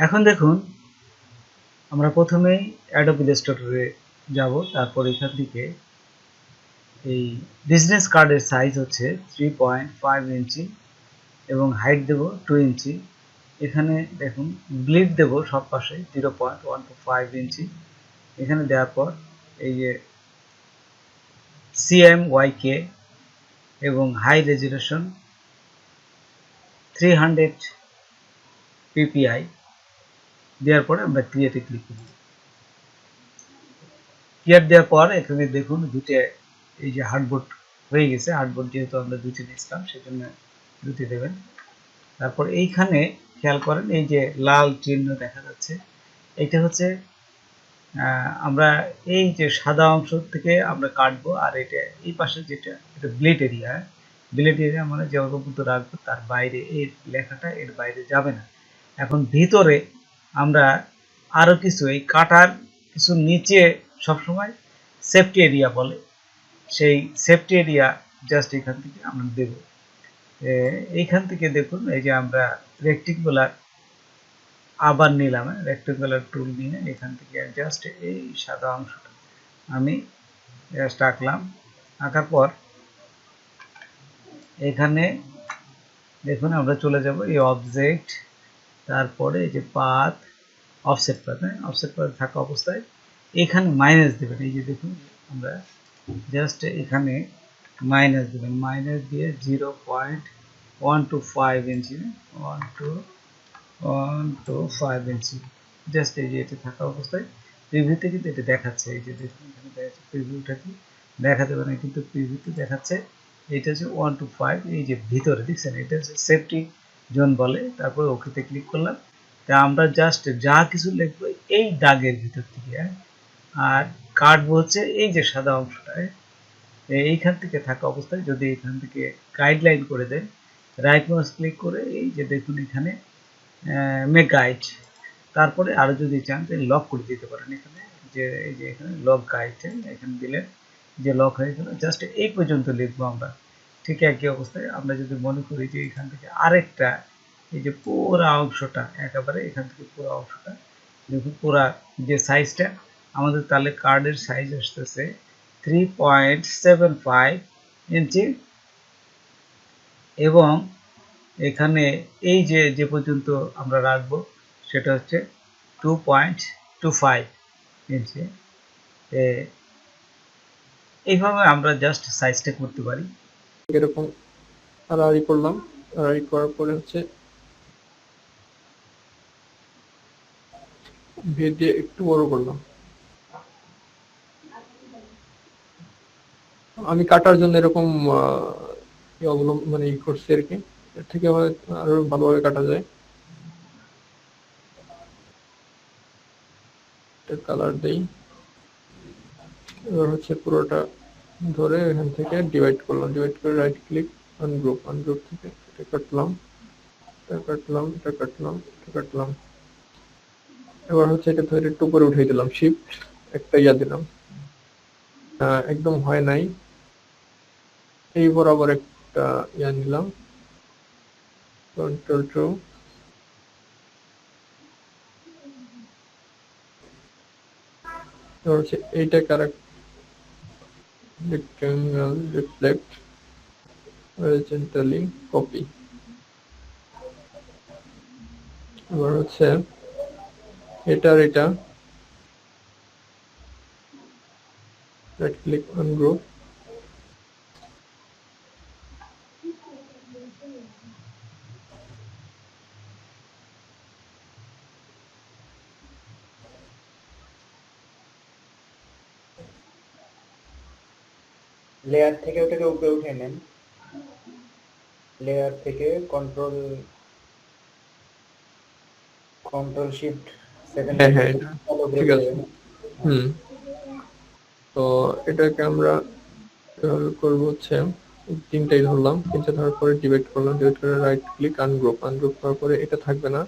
এখন দেখুন আমরা প্রথমেই Adobe Illustrator এ যাব, তারপর এখান থেকে এই বিজনেস কার্ডের সাইজ হচ্ছে 3.5 ইঞ্চি এবং হাইট দেব 2 ইঞ্চি। এখানে দেখুন ব্লিড দেব সব পাশে 0.125 ইঞ্চি। এখানে দেওয়ার পর এই যে CMYK এবং হাই রেজুলেশন 300 ppi দেওয়ার পরে আমরা ক্রিয়েটে ক্লিক করব। ক্রিয়েট দেওয়ার পর এখানে দেখুন দুটো এই যে হার্ডবোর্ড হয়ে গেছে। হার্ডবোর্ড যেহেতু আমরা দুটি নিয়েছিলাম সেজন্য দুটি দেবেন। তারপর এইখানে খেয়াল করেন এই যে লাল চিহ্ন দেখা যাচ্ছে, এটা হচ্ছে আমরা এই যে সাদা অংশ থেকে আমরা কাটবো, আর এটা এই পাশে যেটা এটা ব্লেড এরিয়া। ব্লেড এরিয়া মানে যে অববুদ্ধ রাখবো তার বাইরে এই লেখাটা এর বাইরে যাবে না। এখন ভিতরে আমরা আরো কিছু এই কাটার কিছু নিচে সবসময় সেফটি এরিয়া বলে, সেই সেফটি এরিয়া জাস্ট এখান থেকে আমরা দেব। এইখান থেকে দেখুন এই যে আমরা রেক্টেঙ্গুলার আবার নিলাম, রেক্টেঙ্গুলার টুল নিয়ে এখান থেকে জাস্ট এই সাদা অংশটা আমি জাস্ট আঁকলাম। আঁকার পর এখানে দেখুন আমরা চলে যাব এই অবজেক্ট, তারপরে এই যে path, offset path, offset path থাকা অবস্থায় এখানে মাইনাস দেবেন। এই যে দেখুন আমরা জাস্ট এখানে মাইনাস দেবেন, মাইনাস দিয়ে 0.125 ইঞ্চি 125 ইঞ্চি জাস্ট এই যে এটা থাকা অবস্থায় প্রিভিউতে কিন্তু এটা দেখাচ্ছে। এই যে দেখুন এখানে দেখাচ্ছে প্রিভিউটা কি দেখা যাবে না, কিন্তু প্রিভিউতে দেখাচ্ছে এটা হচ্ছে 125। এই যে ভিতরে দেখছেন এটা হচ্ছে সেফটি জোন বলে। তারপর ওকেতে ক্লিক করলাম। তা আমরা জাস্ট যা কিছু লিখবো এই দাগের ভিতর থেকে, আর কাটবো হচ্ছে এই যে সাদা অংশটায় এইখান থেকে থাকা অবস্থায়। যদি এখান থেকে গাইডলাইন করে দেন, রাইট মাউস ক্লিক করে এই যে দেখুন এখানে মেক গাইড, তারপরে আরো যদি চান তাহলে লক করে দিতে পারেন। এখানে যে এই যে এখানে লক গাইড এখানে দিলে যে লক হয়ে গেল। জাস্ট এই পর্যন্ত লিখবো আমরা। ঠিক একই অবস্থায় আমরা যদি মনে করি যে এখান থেকে আরেকটা এই যে পুরো অংশটা একেবারে এখান থেকে পুরো অংশটা দেখুন, পুরা যে সাইজটা আমাদের তাহলে কার্ডের সাইজ আসতেছে 3.75 ইঞ্চি এবং এখানে এই যে যে পর্যন্ত আমরা রাখবো সেটা হচ্ছে 2.25 ইঞ্চি। এইভাবে আমরা জাস্ট সাইজটা করতে পারি। এরকম আড়াআড়ি করলাম, আড়াআড়ি করার পরে হচ্ছে ভিড় দিয়ে একটু বড় করলাম। আমি কাটার জন্য এরকম অবলম্বন মানে ই করছি আর কি, এর থেকে আরো ভালোভাবে কাটা যায়। কালার দেই, এবার হচ্ছে পুরোটা ধরে এখান থেকে ডিভাইড করলাম, ডিভাইড করে রাইট ক্লিক আনগ্রুপ, আনগ্রুপ থেকে এটা কাটলাম, এটা কাটলাম, এটা কাটলাম, এটা কাটলাম। এবার হচ্ছে এটা ধরে একটু উপরে উঠিয়ে দিলাম, শিফট একটা ইয়া দিলাম, একদম হয় নাই, এই বরাবর একটা ইয়া নিলাম, কন্ট্রোল টু, এবার হচ্ছে এইটা correct rectangle reflect horizontally copy। এবার হচ্ছে এটার এটা right click on group, layer থেকে ওটাকে উপরে উঠে নেন, লেয়ার থেকে কন্ট্রোল শিফট সেকেন্ড ঠিক আছে। তো এটাকে আমরা করবো হচ্ছে তিনটাই ধরলাম, তিনটা ধরার পরে ডিভাইড করলাম, ডিভাইড করে রাইট ক্লিক আনগ্রুপ, আনগ্রুপ করার পরে এটা থাকবে না,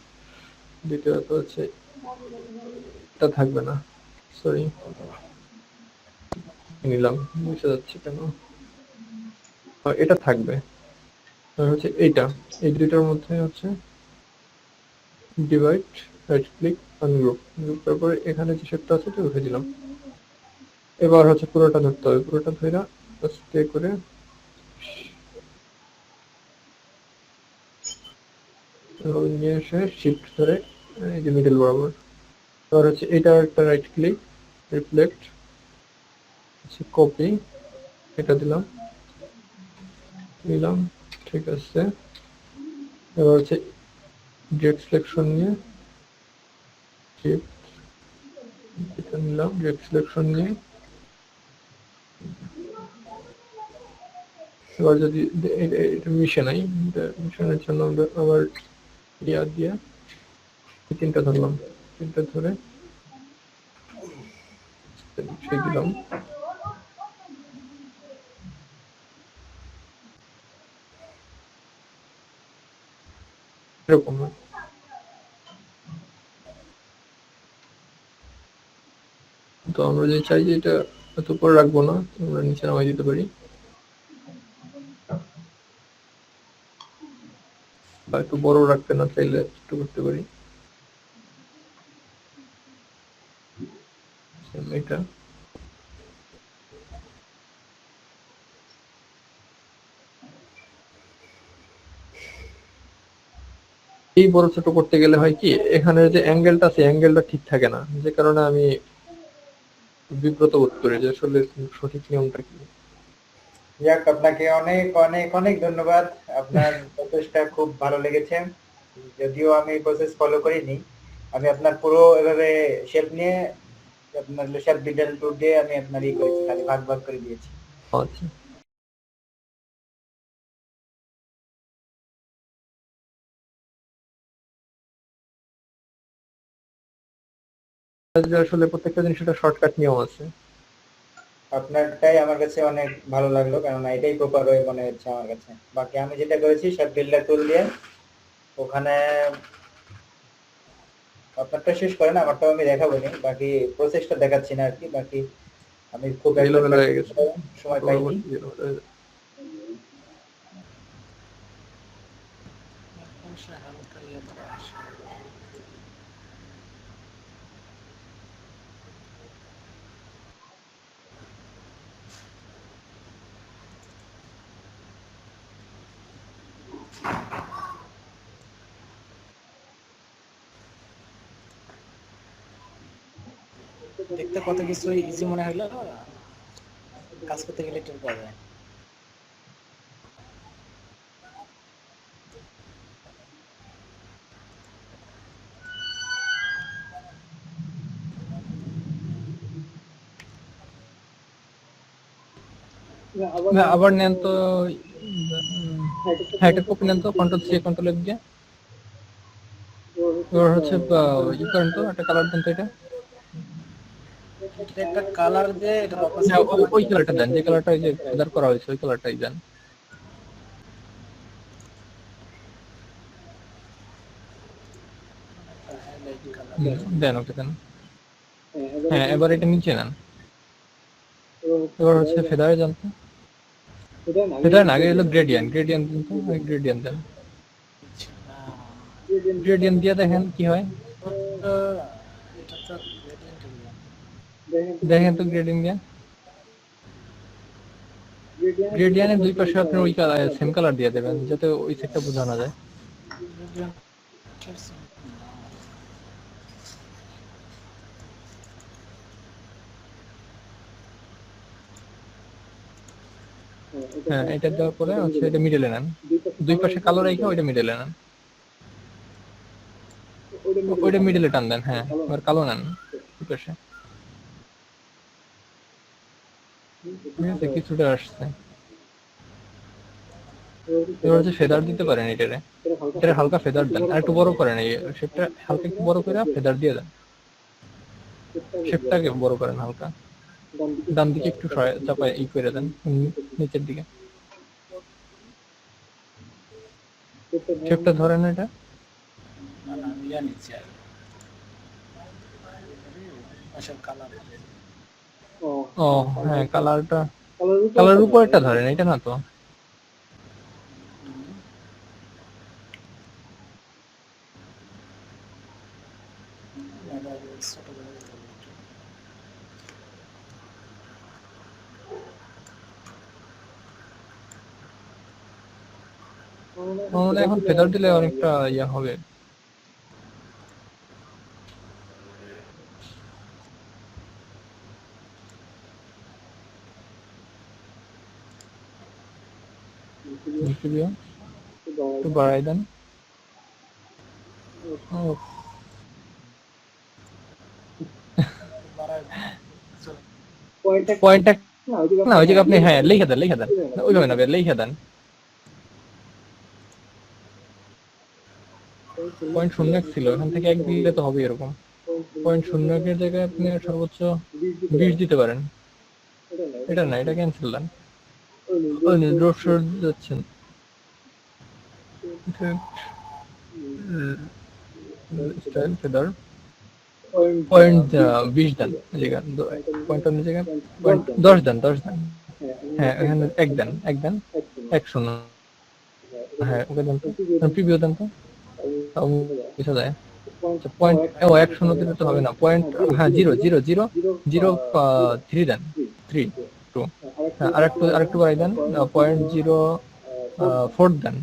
দ্বিতীয়ত হচ্ছে এটা থাকবে না, সরি নিলাম, বুঝতে যাচ্ছে কেন, এটা থাকবে। হচ্ছে এইটা, এই দুইটার মধ্যে হচ্ছে ডিভাইড রাইট ক্লিক আনগ্রুপ, তারপরে এখানে যে শেপটা আছে এটা উঠে দিলাম। এবার হচ্ছে পুরোটা ধরতে হবে, পুরোটা ধরে আস্তে করে নিয়ে এসে শিফট ধরে এই যে মিডল বরাবর। এবার হচ্ছে এটা একটা রাইট ক্লিক, রিফ্লেক্ট, কপি, এটা দিলাম, নিলাম, ঠিক আছে। এবার হচ্ছে ডিরেক্ট সিলেকশন নিয়ে শিফট, এটা নিলাম, ডিরেক্ট সিলেকশন নিয়ে এবার যদি এটা মিশে নাই, মিশনের জন্য আমরা আবার ইয়া দিয়ে তিনটা ধরলাম, তিনটা ধরে সেই দিলাম। এরকম তো আমরা যদি চাই যে এটা এত উপরে রাখবো না, আমরা নিচে নামাই দিতে পারি, বা একটু বড় রাখতে না চাইলে একটু করতে পারি। এটা এই বড় ছোট করতে গেলে হয় কি, এখানে যে অ্যাঙ্গেলটা আছে অ্যাঙ্গেলটা ঠিক থাকে না, যে কারণে আমি বিব্রত বোধ করি যে আসলে সঠিক নিয়মটা কি। যাক, আপনাকে অনেক অনেক অনেক ধন্যবাদ। আপনার প্রসেসটা খুব ভালো লেগেছে। যদিও আমি প্রসেস ফলো করিনি, আমি আপনার পুরো এভাবে শেপ নিয়ে আপনার শেপ ডিটেল টুল দিয়ে আমি আপনার করেছি, খালি ভাগ ভাগ করে দিয়েছি। আচ্ছা, আসলে প্রত্যেকটা জিনিস একটা শর্টকাট নিয়ম আছে। আপনারটাই আমার কাছে অনেক ভালো লাগলো, কারণ এটাই প্রপার ওয়ে মনে হচ্ছে আমার কাছে। বাকি আমি যেটা করেছি শেপ বিল্ডার টুল দিয়ে, ওখানে আপনারটা শেষ করেন, আমারটাও আমি দেখাবো নি, বাকি প্রসেসটা দেখাচ্ছি না আর কি। বাকি আমি খুব একটা এলোমেলো হয়ে গেছে, সময় পাইনি। দেখতে কত কিছু ইজি মনে হলো, কাজ করতে গেলে টের পাওয়া যায়। আবার নেন তো, হাইটের কপি নেন তো, কন্ট্রোল সি কন্ট্রোল এফ দিয়ে। এবার হচ্ছে ই করেন তো, একটা কালার দেন তো এটা। এটা একটা কালার দিয়ে এটা হ্যাঁ, অপাসিটি ওই কালারটা দেন, যে কালারটা যে ফেদার করা হয়েছে ওই কালারটাই দেন। দেন, ওকে দেন। হ্যাঁ, এবার এটা নিচে নেন। এবার হচ্ছে ফেদারে যান তো, ফেদার না, আগে হলো গ্রেডিয়েন্ট, গ্রেডিয়েন্ট দিন তো, গ্রেডিয়েন্ট দেন। গ্রেডিয়েন্ট দিয়ে দেখেন কি হয়, এটা তো gradient হলো। দেখেন তো গ্রেডিয়েন্ট দিয়ে। গ্রেডিয়েন্টের দুই পাশে আপনি ওই কালার সেম কালার দিয়ে দেবেন, যাতে ওই সেটটা বোঝানো যায়। Gradient হ্যাঁ, এটা দেওয়ার পরে হচ্ছে এটা মিডলে নেন, দুই পাশে কালো রেখে ওইটা মিডলে নেন, ওইটা মিডলে টান দেন। হ্যাঁ, এবার কালো নেন দুই পাশে, ঠিক আছে, কিছুটা আসছে। এবার হচ্ছে ফেদার দিতে পারেন এটারে, এটা হালকা ফেদার দেন, আর একটু বড় করেন, এই শেপটা হালকা একটু বড় করে ফেদার দিয়ে দেন, শেপটাকে বড় করেন হালকা, ডান দিকে একটু চাপায় ই করে দেন, নিচের দিকে শেপটা ধরেন এটা। না না ইয়া নিচে আর আসল কালার। ও হ্যাঁ, কালারটা, কালারের উপরেরটা ধরেন, এটা না তো। আমার মনে হয় এখন ফেদার দিলে অনেকটা ইয়া হবে। একটু বাড়াই দেন। পয়েন্টটা না, ওই জায়গায় আপনি হ্যাঁ লিখে দেন ওইভাবে না, লিখে দেন। পয়েন্ট শূন্য এক ছিল, এখান থেকে এক দিলে তো হবে এরকম। পয়েন্ট শূন্য একের জায়গায় আপনি সর্বোচ্চ 20 দিতে পারেন। এটা না, এটা ক্যান্সেল দেন। ওই ড্রপ শট যাচ্ছেন, স্টাইল ফেদার পয়েন্ট 20 দেন। পয়েন্ট অন্য জায়গায় পয়েন্ট 10 দেন, 10 দেন। হ্যাঁ এখানে এক দেন 1 0। হ্যাঁ ওকে দেন তো, প্রিভিউ দেন তো, তাও বোঝা যায়। পয়েন্ট 1 0 দিলে তো হবে না। পয়েন্ট হ্যাঁ 0 দেন, 3 2। হ্যাঁ আরেকটু বাড়াই দেন। .04 দেন,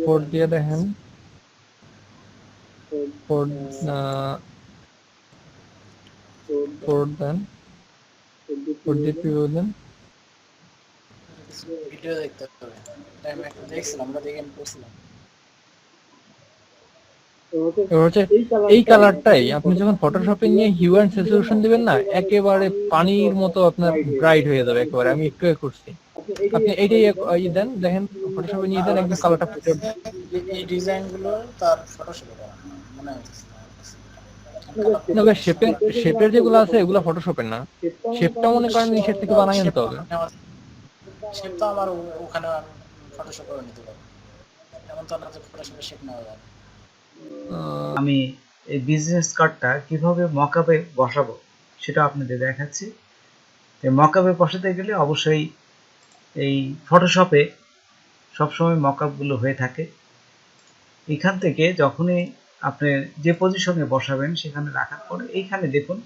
4 দিয়ে দেখেন। 4 দেন, 4 দিয়ে প্রিভিউ দেন। ভিডিও দেখতে হবে, আমি একটা দেখছিলাম, আমরা দেখে পড়ছিলাম। এবার হচ্ছে এই কালারটাই আপনি যখন ফটোশপে নিয়ে হিউ অ্যান্ড স্যাচুরেশন দিবেন না, একেবারে পানির মতো আপনার ব্রাইট হয়ে যাবে একেবারে। আমি একটু করছি, আপনি এইটাই দেন, দেখেন ফটোশপে নিয়ে দেন, একদম কালারটা ফুটে উঠবে। এই ডিজাইনগুলো তার ফটোশপে করা মনে হচ্ছে না ভাই, শেপের যেগুলো আছে এগুলো ফটোশপের না। শেপটা মনে করেন নিচের থেকে বানাই আনতে হবে। শেপ তো আমার ওখানে ফটোশপ করে নিতে পারবো, এমন তো না যে ফটোশপে শেপ নেওয়া যাবে। আমি এই বিজনেস কার্ডটা কিভাবে মকআপে বসাবো সেটা আপনাদের দেখাচ্ছি। মকআপে বসাতে গেলে অবশ্যই এই ফটোশপে সবসময় মকআপগুলো হয়ে থাকে। এখান থেকে যখনই আপনি যে পজিশনে বসাবেন সেখানে রাখার পরে এইখানে দেখুন,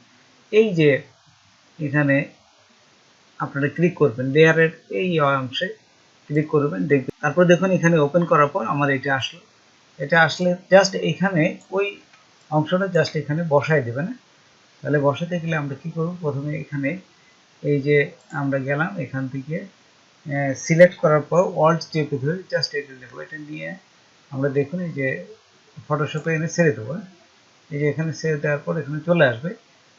এই যে এখানে আপনারা ক্লিক করবেন, লেয়ারের এই অংশে ক্লিক করবেন, দেখবেন। তারপর দেখুন এখানে ওপেন করার পর আমার এটা আসলো। এটা আসলে জাস্ট এখানে ওই অংশটা জাস্ট এখানে বসাই দেবেন। তাহলে বসাতে গেলে আমরা কি করব, প্রথমে এখানে এই যে আমরা গেলাম, এখান থেকে সিলেক্ট করার পর অল্ট চেপে ধরে জাস্ট এটা নেব। এটা নিয়ে আমরা দেখুন এই যে ফটোশপে এনে ছেড়ে দেবো। এই যে এখানে ছেড়ে দেওয়ার পর এখানে চলে আসবে।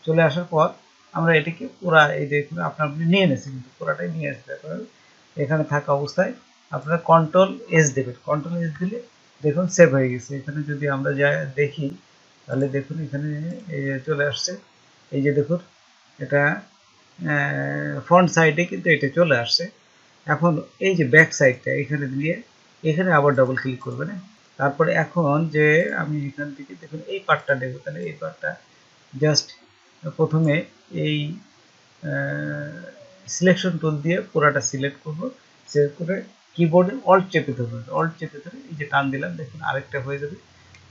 চলে আসার পর আমরা এটাকে পুরা এই দেখুন আপনি নিয়ে নিয়েছেন, কিন্তু পুরাটাই নিয়ে আসতে পারেন। এখানে থাকা অবস্থায় আপনারা কন্ট্রোল এস দেবেন। কন্ট্রোল এস দিলে দেখুন সেভ হয়ে গেছে। এখানে যদি আমরা যা দেখি তাহলে দেখুন এখানে এই যে চলে আসছে। এই যে দেখুন এটা ফ্রন্ট সাইডে কিন্তু এটা চলে আসছে। এখন এই যে ব্যাক সাইডটা এখানে দিয়ে এখানে আবার ডবল ক্লিক করবেন। তারপরে এখন যে আমি এখান থেকে দেখুন এই পার্টটা নেব, তাহলে এই পার্টটা জাস্ট প্রথমে এই সিলেকশন টুল দিয়ে পুরাটা সিলেক্ট করব। সিলেক্ট করে কিবোর্ডে অল্ট চেপে ধরবেন, অল্ট চেপে ধরে এই যে টান দিলাম, দেখুন আরেকটা হয়ে যাবে।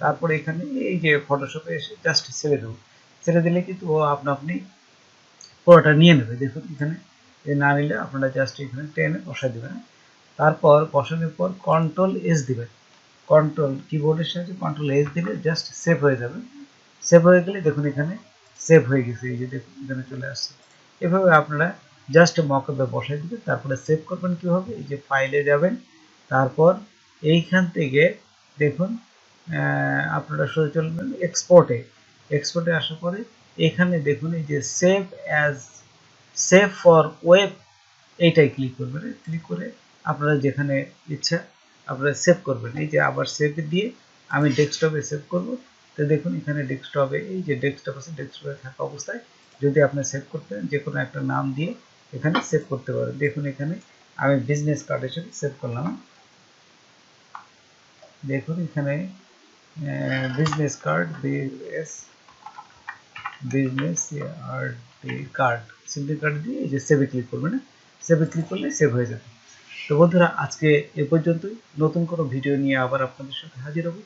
তারপরে এখানে এই যে ফটোশপে এসে জাস্ট ছেড়ে দেবো। ছেড়ে দিলে কিন্তু ও আপনি পুরোটা নিয়ে নেবে। দেখুন এখানে না নিলে আপনারা জাস্ট এখানে টেনে বসাই দেবেন। তারপর বসানোর পর কন্ট্রোল এস দিবেন। কন্ট্রোল কিবোর্ডের সাহায্যে কন্ট্রোল এস দিলে জাস্ট সেভ হয়ে যাবে। সেভ হয়ে গেলে দেখুন এখানে সেভ হয়ে গেছে, এই যে দেখুন এখানে চলে আসছে। এভাবে আপনারা জাস্ট মকআপে বসাই দিবেন। তারপরে সেভ করবেন কীভাবে, এই যে ফাইলে যাবেন, তারপর এইখান থেকে দেখুন আপনারা সরে চলবেন এক্সপোর্টে। এক্সপোর্টে আসার পরে এখানে দেখুন এই যে save as, save for web, এইটাই ক্লিক করবেন। ক্লিক করে আপনারা যেখানে ইচ্ছা আপনারা সেভ করবেন। এই যে আবার সেভ দিয়ে আমি ডেস্কটপে সেভ করব। তো দেখুন এখানে ডেস্কটপে এই যে ডেস্কটপ আছে, ডেস্কটপে থাকা অবস্থায় যদি আপনি সেভ করতে যে কোনো একটা নাম দিয়ে এখানে সেভ করতে পারেন। দেখুন এখানে আমি বিজনেস কার্ড হিসেবে সেভ করলাম। দেখুন এখানে business card, business card, simply card দিয়ে এই যে সেভে ক্লিক করবেন। সেভে ক্লিক করলে সেভ হয়ে যাবে। তো বন্ধুরা আজকে এ পর্যন্তই। নতুন কোনো ভিডিও নিয়ে আবার আপনাদের সাথে হাজির হব।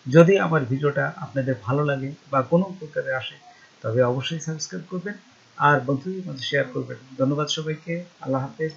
যদি আমার ভিডিওটা আপনাদের ভালো লাগে বা কোনো উপকারে আসে তবে অবশ্যই সাবস্ক্রাইব করবেন আর বন্ধুদের মধ্যে শেয়ার করবেন। ধন্যবাদ সবাইকে। আল্লাহ হাফেজ।